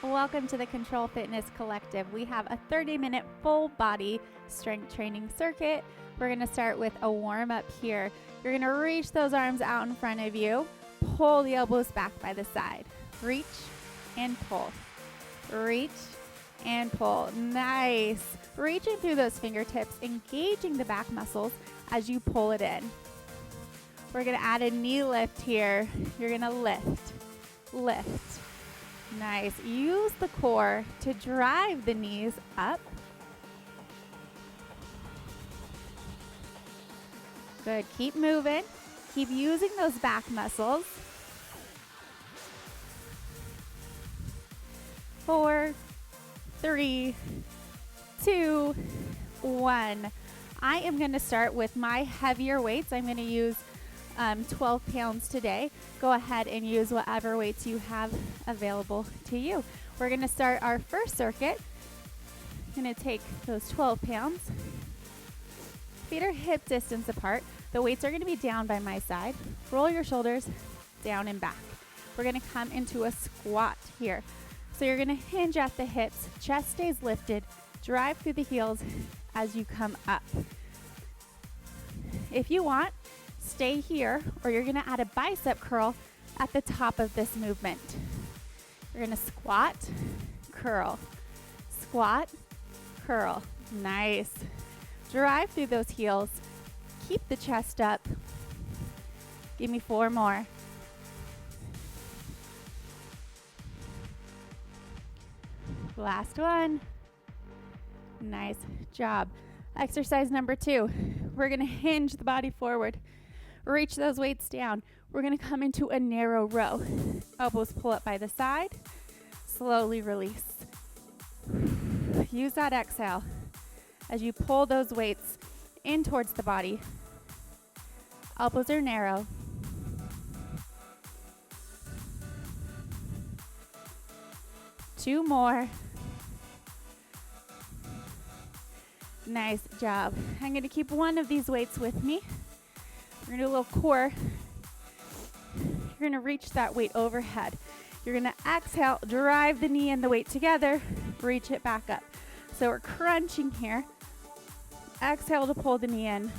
Welcome to the Control Fitness Collective. We have a 30-minute full body strength training circuit. We're going to start with a warm up here. You're going to reach those arms out in front of you. Pull the elbows back by the side. Reach and pull. Reach and pull. Nice. Reaching through those fingertips, engaging the back muscles as you pull it in. We're going to add a knee lift here. You're going to lift, lift. Nice. Use the core to drive the knees up. Good. Keep moving. Keep using those back muscles. 4, 3, 2, 1. I am going to start with my heavier weights. I'm going to use 12 pounds today. Go ahead and use whatever weights you have available to you. We're going to start our first circuit. I'm going to take those 12 pounds. Feet are hip distance apart. The weights are going to be down by my side. Roll your shoulders down and back. We're going to come into a squat here. So you're going to hinge at the hips. Chest stays lifted. Drive through the heels as you come up. If you want, stay here, or you're going to add a bicep curl at the top of this movement. You're going to squat, curl, squat, curl. Nice. Drive through those heels. Keep the chest up. Give me 4 more. Last one. Nice job. Exercise number 2. We're going to hinge the body forward. Reach those weights down. We're going to come into a narrow row. Elbows pull up by the side. Slowly release. Use that exhale as you pull those weights in towards the body. Elbows are narrow. Two more. Nice job. I'm going to keep one of these weights with me. We're going to do a little core. You're going to reach that weight overhead. You're going to exhale, drive the knee and the weight together, reach it back up. So we're crunching here. Exhale to pull the knee in.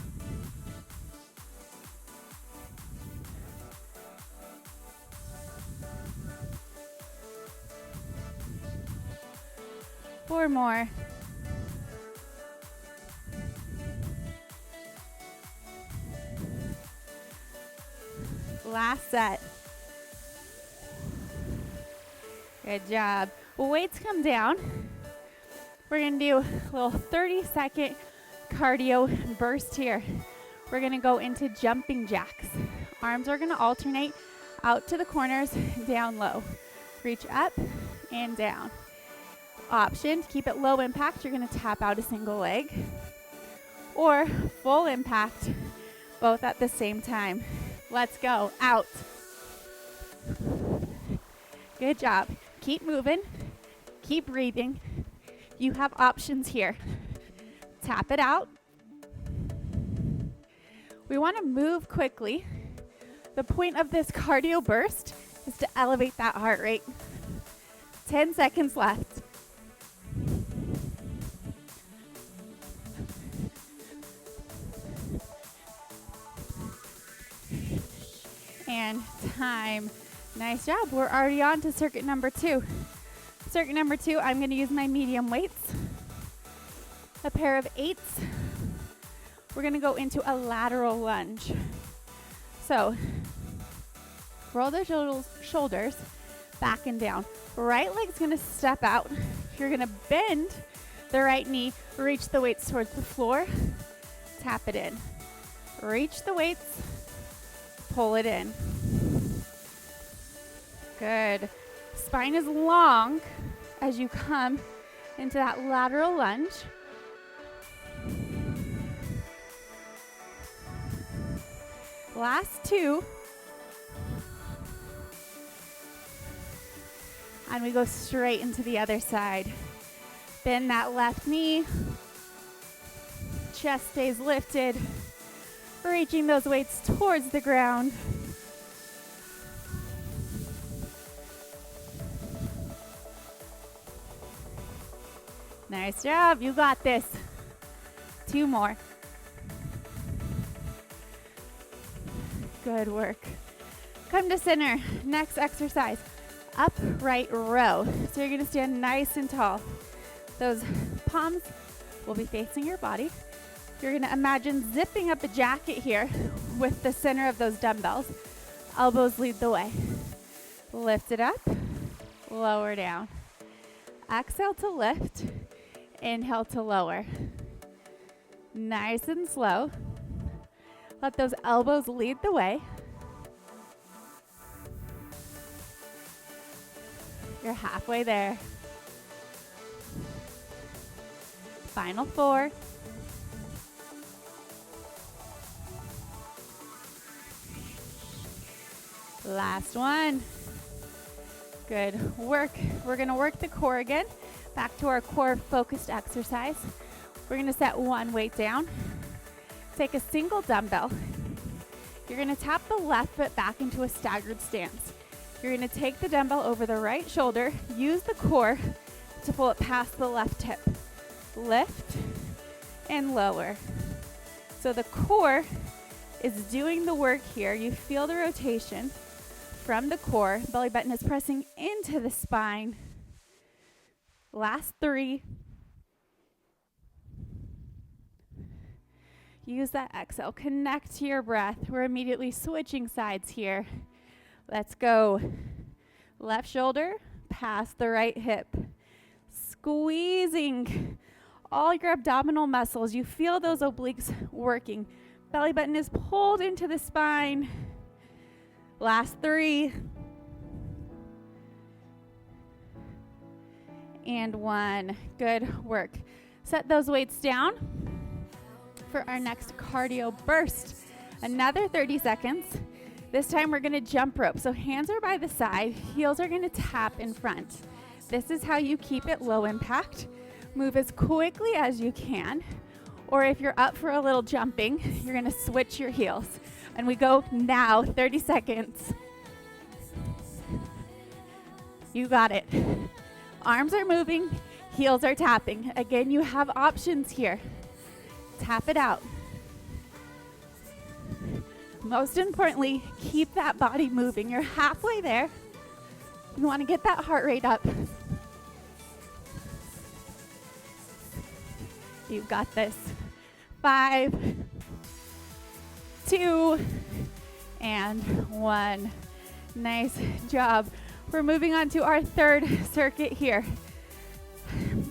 Four more. Last set. Good job. Weights come down. We're going to do a little 30-second cardio burst here. We're going to go into jumping jacks. Arms are going to alternate out to the corners, down low. Reach up and down. Option to keep it low impact, you're going to tap out a single leg. Or full impact, both at the same time. Let's go. Out. Good job. Keep moving. Keep breathing. You have options here. Tap it out. We want to move quickly. The point of this cardio burst is to elevate that heart rate. 10 seconds left. And time. Nice job. We're already on to circuit number 2. Circuit number 2, I'm going to use my medium weights. A pair of 8s. We're going to go into a lateral lunge. So, roll the shoulders back and down. Right leg's going to step out. You're going to bend the right knee, reach the weights towards the floor, tap it in. Reach the weights, pull it in. Good. Spine is long as you come into that lateral lunge. Last 2. And we go straight into the other side. Bend that left knee. Chest stays lifted. Reaching those weights towards the ground. Nice job. You got this. 2 more. Good work. Come to center. Next exercise, upright row. So you're going to stand nice and tall. Those palms will be facing your body. You're going to imagine zipping up a jacket here with the center of those dumbbells. Elbows lead the way. Lift it up, lower down. Exhale to lift, inhale to lower. Nice and slow. Let those elbows lead the way. You're halfway there. Final 4. Last one. Good work. We're going to work the core again. Back to our core focused exercise. We're going to set one weight down. Take a single dumbbell. You're going to tap the left foot back into a staggered stance. You're going to take the dumbbell over the right shoulder. Use the core to pull it past the left hip. Lift and lower. So the core is doing the work here. You feel the rotation from the core. Belly button is pressing into the spine. Last 3. Use that exhale. Connect to your breath. We're immediately switching sides here. Let's go. Left shoulder past the right hip. Squeezing all your abdominal muscles. You feel those obliques working. Belly button is pulled into the spine. Last 3. And 1. Good work. Set those weights down for our next cardio burst. Another 30 seconds. This time we're going to jump rope. So hands are by the side, heels are going to tap in front. This is how you keep it low impact. Move as quickly as you can. Or if you're up for a little jumping, you're going to switch your heels. And we go now, 30 seconds. You got it. Arms are moving, heels are tapping. Again, you have options here. Tap it out. Most importantly, keep that body moving. You're halfway there. You want to get that heart rate up. You've got this. 5, 2, and 1. Nice job. We're moving on to our third circuit here.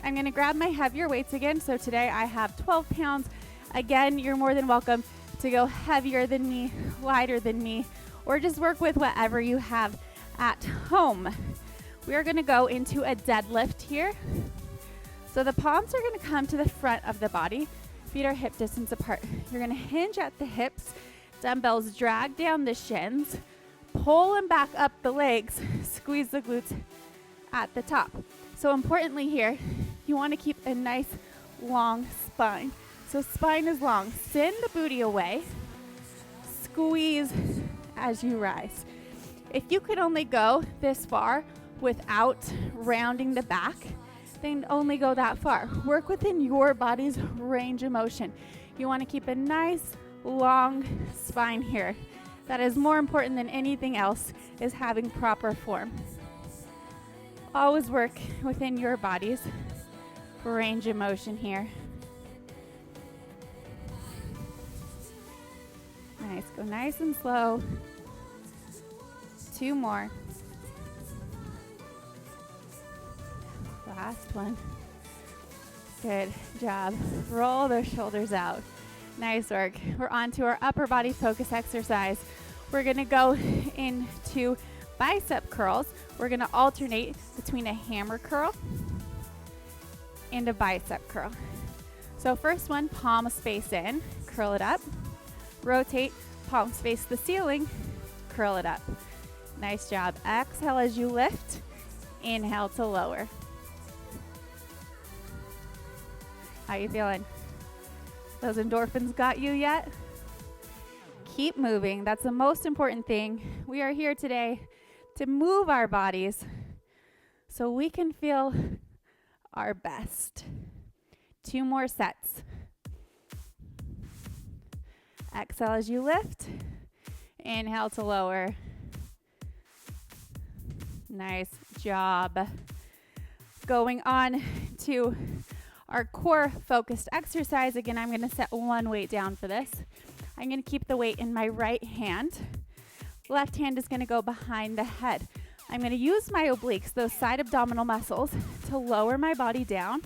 I'm going to grab my heavier weights again. So today I have 12 pounds. Again, you're more than welcome to go heavier than me, lighter than me, or just work with whatever you have at home. We are going to go into a deadlift here. So the palms are going to come to the front of the body. Feet are hip distance apart. You're going to hinge at the hips. Dumbbells drag down the shins. Pull them back up the legs. Squeeze the glutes at the top. So importantly here, you want to keep a nice long spine. So spine is long. Send the booty away. Squeeze as you rise. If you could only go this far without rounding the back, then only go that far. Work within your body's range of motion. You want to keep a nice long spine here. That is more important than anything else, is having proper form. Always work within your body's range of motion here. Nice. Go nice and slow. 2 more. Last one. Good job. Roll those shoulders out. Nice work. We're on to our upper body focus exercise. We're going to go into bicep curls. We're going to alternate between a hammer curl and a bicep curl. So first one, palms face in, curl it up. Rotate, palms face the ceiling, curl it up. Nice job. Exhale as you lift. Inhale to lower. How you feeling? Those endorphins got you yet? Keep moving. That's the most important thing. We are here today to move our bodies so we can feel our best. 2 more sets. Exhale as you lift. Inhale to lower. Nice job. Going on to our core focused exercise. Again, I'm going to set one weight down for this. I'm going to keep the weight in my right hand. Left hand is going to go behind the head. I'm going to use my obliques, those side abdominal muscles, to lower my body down.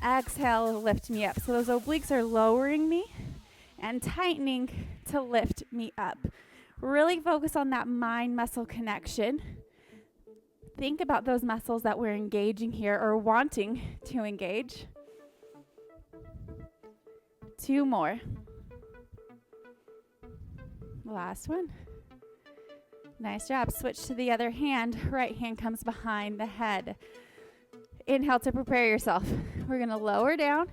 Exhale, lift me up. So those obliques are lowering me and tightening to lift me up. Really focus on that mind-muscle connection. Think about those muscles that we're engaging here or wanting to engage. 2 more. Last one. Nice job. Switch to the other hand. Right hand comes behind the head. Inhale to prepare yourself. We're going to lower down,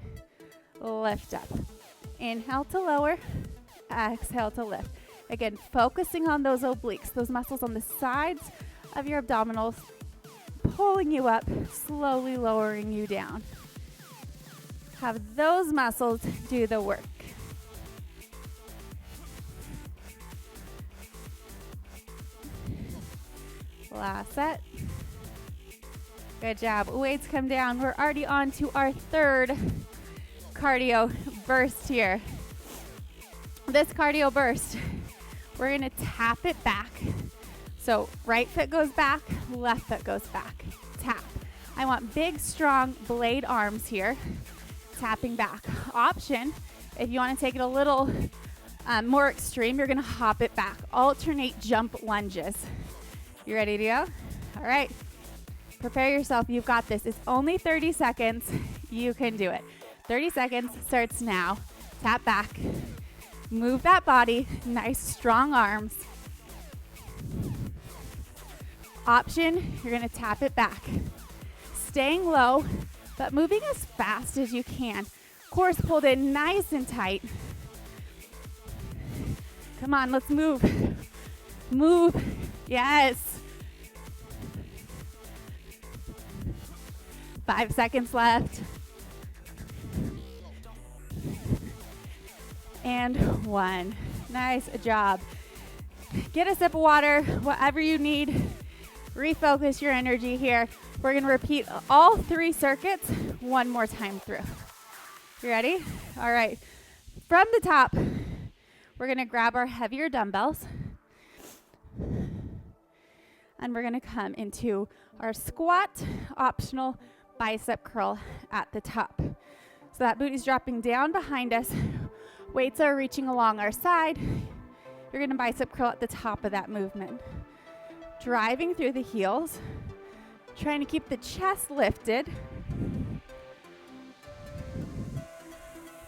lift up. Inhale to lower, exhale to lift. Again, focusing on those obliques, those muscles on the sides of your abdominals, pulling you up, slowly lowering you down. Have those muscles do the work. Last set. Good job. Weights come down. We're already on to our third cardio burst here. This cardio burst, we're going to tap it back. So right foot goes back, left foot goes back. Tap. I want big, strong blade arms here. Tapping back. Option, if you want to take it a little more extreme, you're going to hop it back. Alternate jump lunges. You ready to go? All right. Prepare yourself. You've got this. It's only 30 seconds. You can do it. 30 seconds starts now. Tap back. Move that body. Nice, strong arms. Option, you're going to tap it back. Staying low, but moving as fast as you can. Course pulled in nice and tight. Come on, let's move. Move. Yes. 5 seconds left. And 1. Nice job. Get a sip of water, whatever you need. Refocus your energy here. We're going to repeat all 3 circuits one more time through. You ready? All right. From the top, we're going to grab our heavier dumbbells. And we're going to come into our squat, optional bicep curl at the top. So that booty's dropping down behind us. Weights are reaching along our side. You're going to bicep curl at the top of that movement. Driving through the heels. Trying to keep the chest lifted.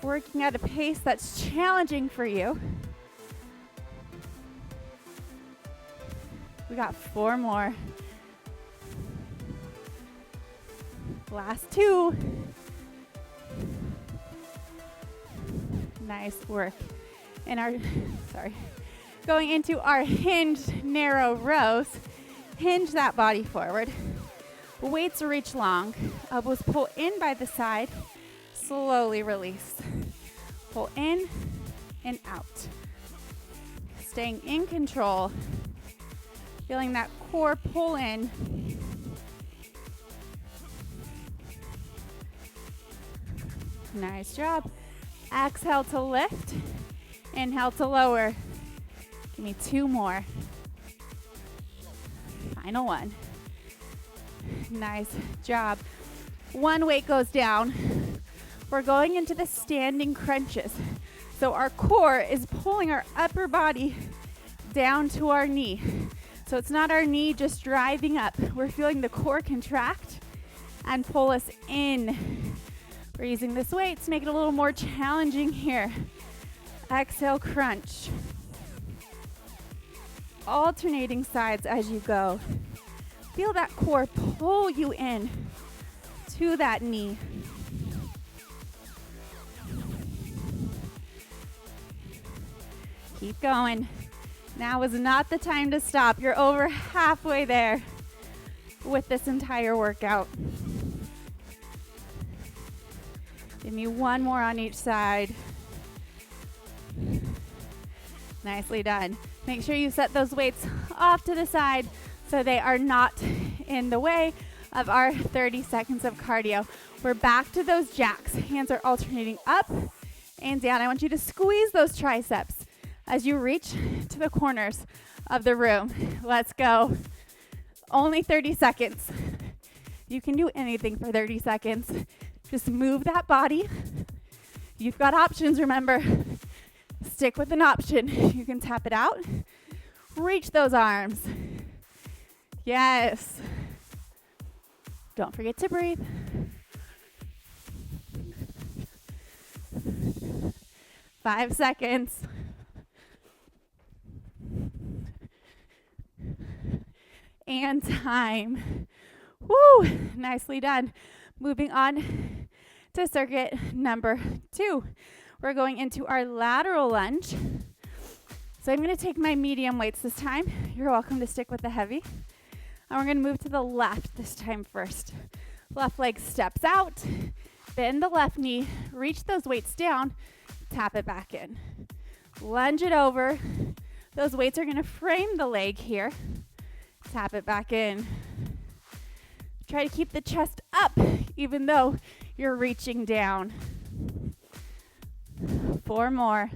Working at a pace that's challenging for you. We got 4 more. Last 2. Nice work. And going into our hinged narrow rows. Hinge that body forward. Weights reach long. Elbows pull in by the side. Slowly release. Pull in and out. Staying in control. Feeling that core pull in. Nice job. Exhale to lift. Inhale to lower. Give me 2 more. Final 1. Nice job. 1 weight goes down. We're going into the standing crunches. So our core is pulling our upper body down to our knee. So it's not our knee just driving up. We're feeling the core contract and pull us in. We're using this weight to make it a little more challenging here. Exhale, crunch. Alternating sides as you go. Feel that core pull you in to that knee. Keep going. Now is not the time to stop. You're over halfway there with this entire workout. Give me one more on each side. Nicely done. Make sure you set those weights off to the side so they are not in the way of our 30 seconds of cardio. We're back to those jacks. Hands are alternating up and down. I want you to squeeze those triceps as you reach to the corners of the room. Let's go. Only 30 seconds. You can do anything for 30 seconds. Just move that body. You've got options, remember. Stick with an option. You can tap it out. Reach those arms. Yes. Don't forget to breathe. Five seconds. And time. Woo! Nicely done. Moving on to circuit number 2. We're going into our lateral lunge. So I'm going to take my medium weights this time. You're welcome to stick with the heavy. And we're going to move to the left this time first. Left leg steps out. Bend the left knee. Reach those weights down. Tap it back in. Lunge it over. Those weights are going to frame the leg here. Tap it back in. Try to keep the chest up even though you're reaching down. 4 more.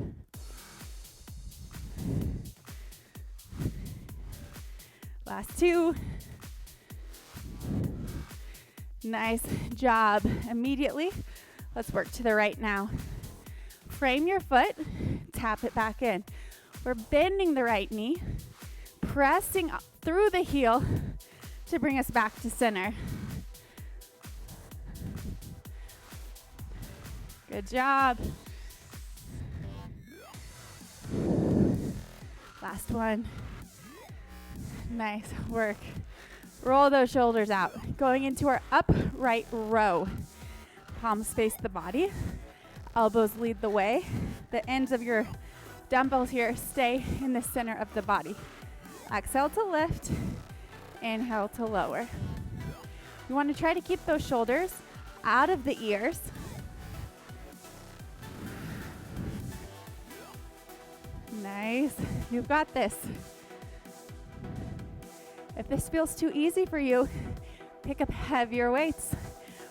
Last 2. Nice job. Immediately, let's work to the right now. Frame your foot, tap it back in. We're bending the right knee, pressing through the heel to bring us back to center. Good job. Last one. Nice work. Roll those shoulders out. Going into our upright row. Palms face the body. Elbows lead the way. The ends of your dumbbells here stay in the center of the body. Exhale to lift. Inhale to lower. You want to try to keep those shoulders out of the ears. Nice. You've got this. If this feels too easy for you, pick up heavier weights.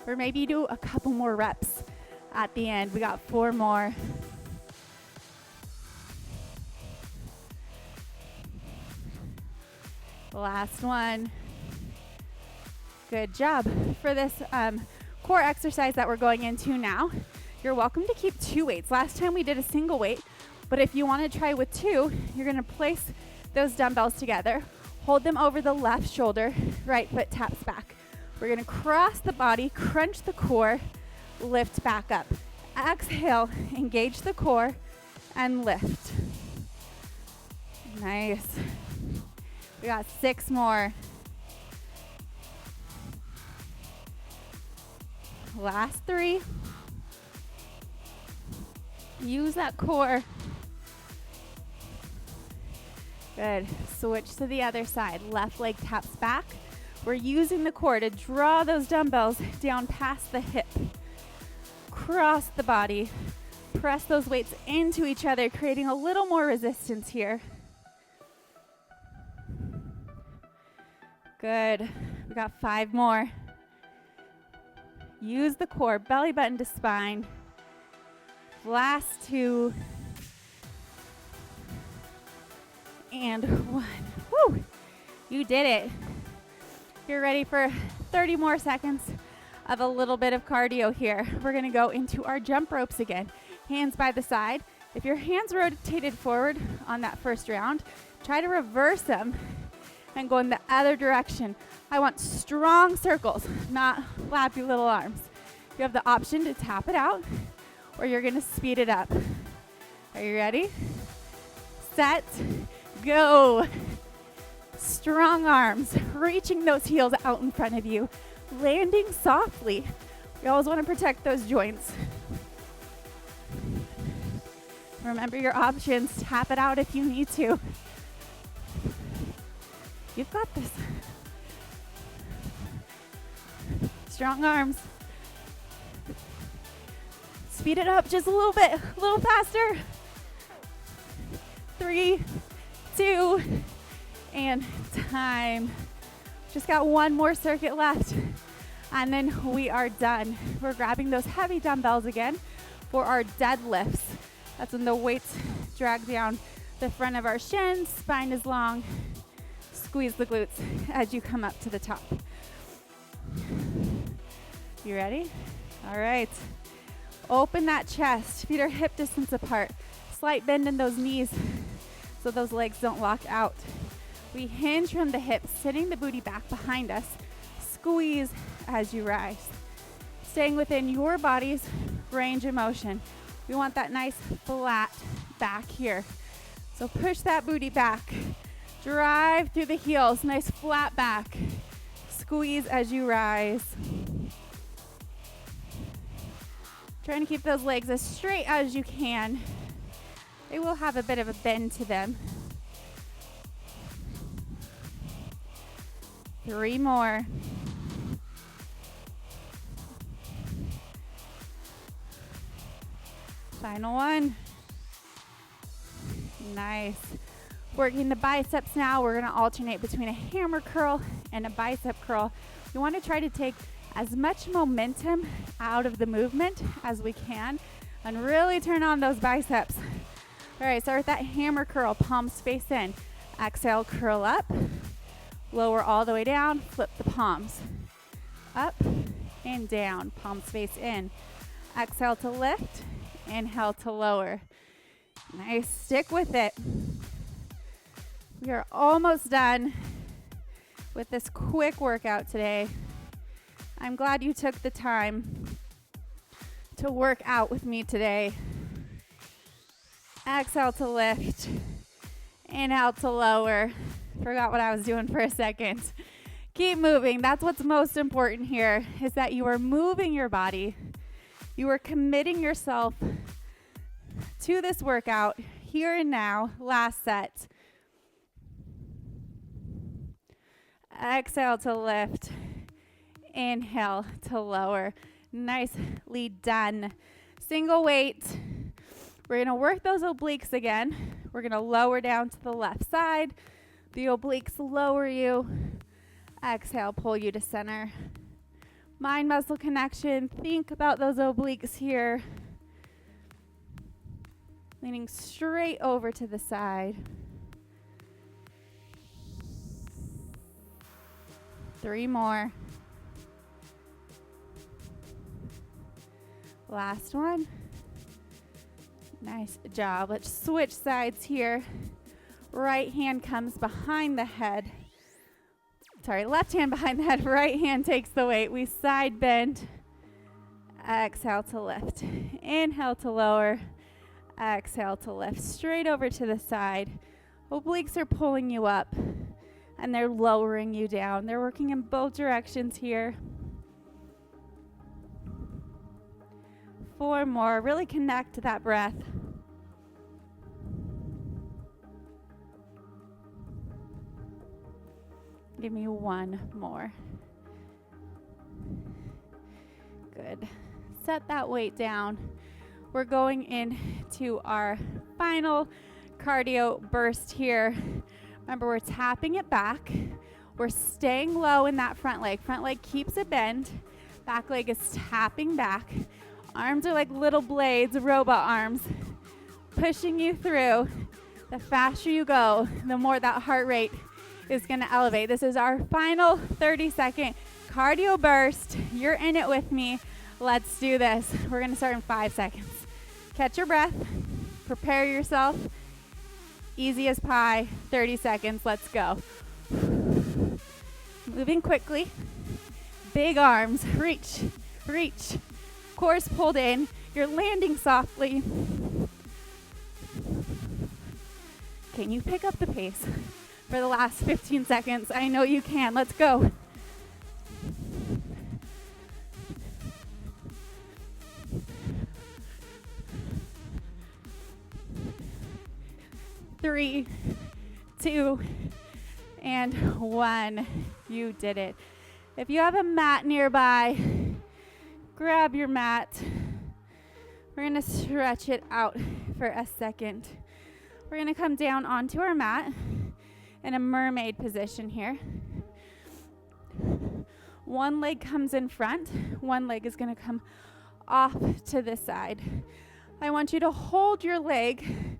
Or maybe do a couple more reps at the end. We got 4 more. Last one. Good job. For this core exercise that we're going into now, you're welcome to keep 2 weights. Last time we did a single weight, but if you want to try with 2, you're going to place those dumbbells together, hold them over the left shoulder, right foot taps back. We're going to cross the body, crunch the core, lift back up. Exhale, engage the core, and lift. Nice. We got 6 more. Last 3. Use that core. Good. Switch to the other side. Left leg taps back. We're using the core to draw those dumbbells down past the hip. Cross the body. Press those weights into each other, creating a little more resistance here. Good. We got 5 more. Use the core, belly button to spine. Last 2. And 1. Woo! You did it. You're ready for 30 more seconds of a little bit of cardio here. We're going to go into our jump ropes again. Hands by the side. If your hands rotated forward on that first round, try to reverse them and go in the other direction. I want strong circles, not flappy little arms. You have the option to tap it out, or you're going to speed it up. Are you ready? Set, go. Strong arms, reaching those heels out in front of you, landing softly. You always want to protect those joints. Remember your options. Tap it out if you need to. You've got this. Strong arms. Speed it up just a little bit, a little faster. 3, 2, and time. Just got one more circuit left, and then we are done. We're grabbing those heavy dumbbells again for our deadlifts. That's when the weights drag down the front of our shins, spine is long. Squeeze the glutes as you come up to the top. You ready? All right. Open that chest. Feet are hip distance apart. Slight bend in those knees so those legs don't lock out. We hinge from the hips, sitting the booty back behind us. Squeeze as you rise. Staying within your body's range of motion. We want that nice flat back here. So push that booty back. Drive through the heels, nice flat back. Squeeze as you rise. Trying to keep those legs as straight as you can. They will have a bit of a bend to them. 3 more. Final one. Nice. Working the biceps now. We're going to alternate between a hammer curl and a bicep curl. You want to try to take as much momentum out of the movement as we can and really turn on those biceps. All right, start with that hammer curl, palms face in. Exhale, curl up. Lower all the way down, flip the palms. Up and down, palms face in. Exhale to lift, inhale to lower. Nice, stick with it. We are almost done with this quick workout today. I'm glad you took the time to work out with me today. Exhale to lift, inhale to lower. Forgot what I was doing for a second. Keep moving. That's what's most important here, is that you are moving your body. You are committing yourself to this workout here and now. Last set. Exhale to lift. Inhale to lower. Nicely done. Single weight. We're going to work those obliques again. We're going to lower down to the left side. The obliques lower you. Exhale, pull you to center. Mind-muscle connection. Think about those obliques here. Leaning straight over to the side. 3 more. Last one. Nice job. Let's switch sides here. Right hand comes behind the head. Sorry, left hand behind the head. Right hand takes the weight. We side bend. Exhale to lift. Inhale to lower. Exhale to lift. Straight over to the side. Obliques are pulling you up and they're lowering you down. They're working in both directions here. 4 more. Really connect to that breath. Give me 1 more. Good. Set that weight down. We're going into our final cardio burst here. Remember, we're tapping it back. We're staying low in that front leg. Front leg keeps a bend. Back leg is tapping back. Arms are like little blades, robot arms, pushing you through. The faster you go, the more that heart rate is going to elevate. This is our final 30-second cardio burst. You're in it with me. Let's do this. We're going to start in 5 seconds. Catch your breath. Prepare yourself. Easy as pie. 30 seconds. Let's go. Moving quickly. Big arms. Reach. Reach. Course pulled in. You're landing softly. Can you pick up the pace for the last 15 seconds? I know you can. Let's go. Three, 2, and 1. You did it. If you have a mat nearby, grab your mat. We're going to stretch it out for a second. We're going to come down onto our mat in a mermaid position here. One leg comes in front. One leg is going to come off to the side. I want you to hold your leg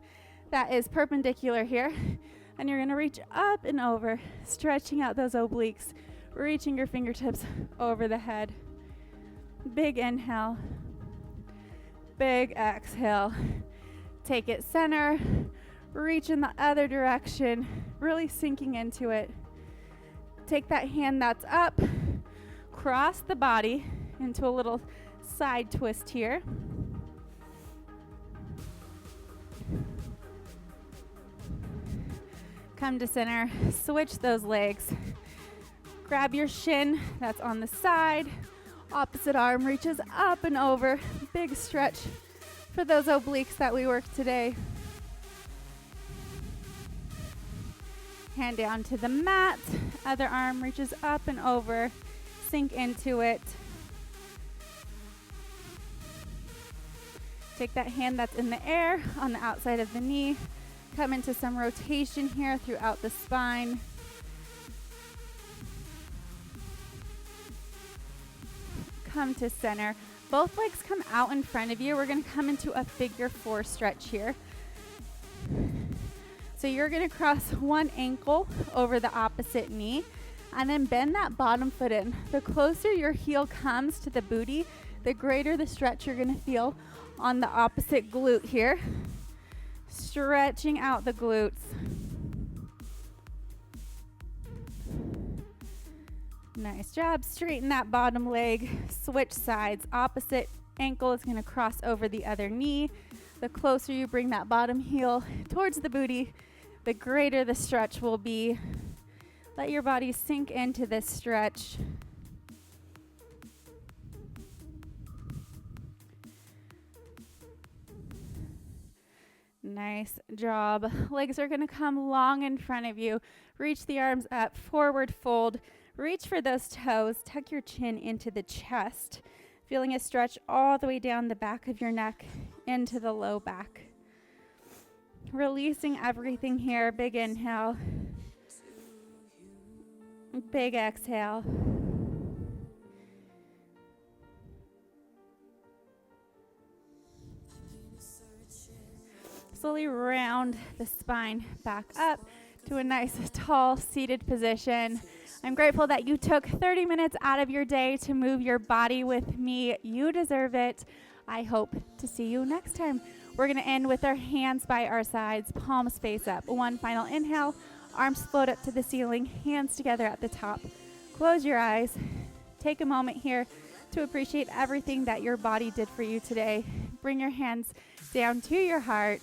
that is perpendicular here, and you're going to reach up and over, stretching out those obliques, reaching your fingertips over the head. Big inhale. Big exhale. Take it center. Reach in the other direction, really sinking into it. Take that hand that's up, cross the body into a little side twist here. Come to center, switch those legs. Grab your shin that's on the side. Opposite arm reaches up and over. Big stretch for those obliques that we worked today. Hand down to the mat. Other arm reaches up and over. Sink into it. Take that hand that's in the air on the outside of the knee. Come into some rotation here throughout the spine. Come to center. Both legs come out in front of you. We're going to come into a figure 4 stretch here. So you're going to cross one ankle over the opposite knee and then bend that bottom foot in. The closer your heel comes to the booty, the greater the stretch you're going to feel on the opposite glute here. Stretching out the glutes. Nice job. Straighten that bottom leg. Switch sides. Opposite ankle is going to cross over the other knee. The closer you bring that bottom heel towards the booty, the greater the stretch will be. Let your body sink into this stretch. Nice job. Legs are going to come long in front of you. Reach the arms up, forward fold. Reach for those toes. Tuck your chin into the chest. Feeling a stretch all the way down the back of your neck into the low back. Releasing everything here. Big inhale. Big exhale. Slowly round the spine back up to a nice tall seated position. I'm grateful that you took 30 minutes out of your day to move your body with me. You deserve it. I hope to see you next time. We're going to end with our hands by our sides, palms face up. One final inhale, arms float up to the ceiling, hands together at the top. Close your eyes. Take a moment here to appreciate everything that your body did for you today. Bring your hands down to your heart.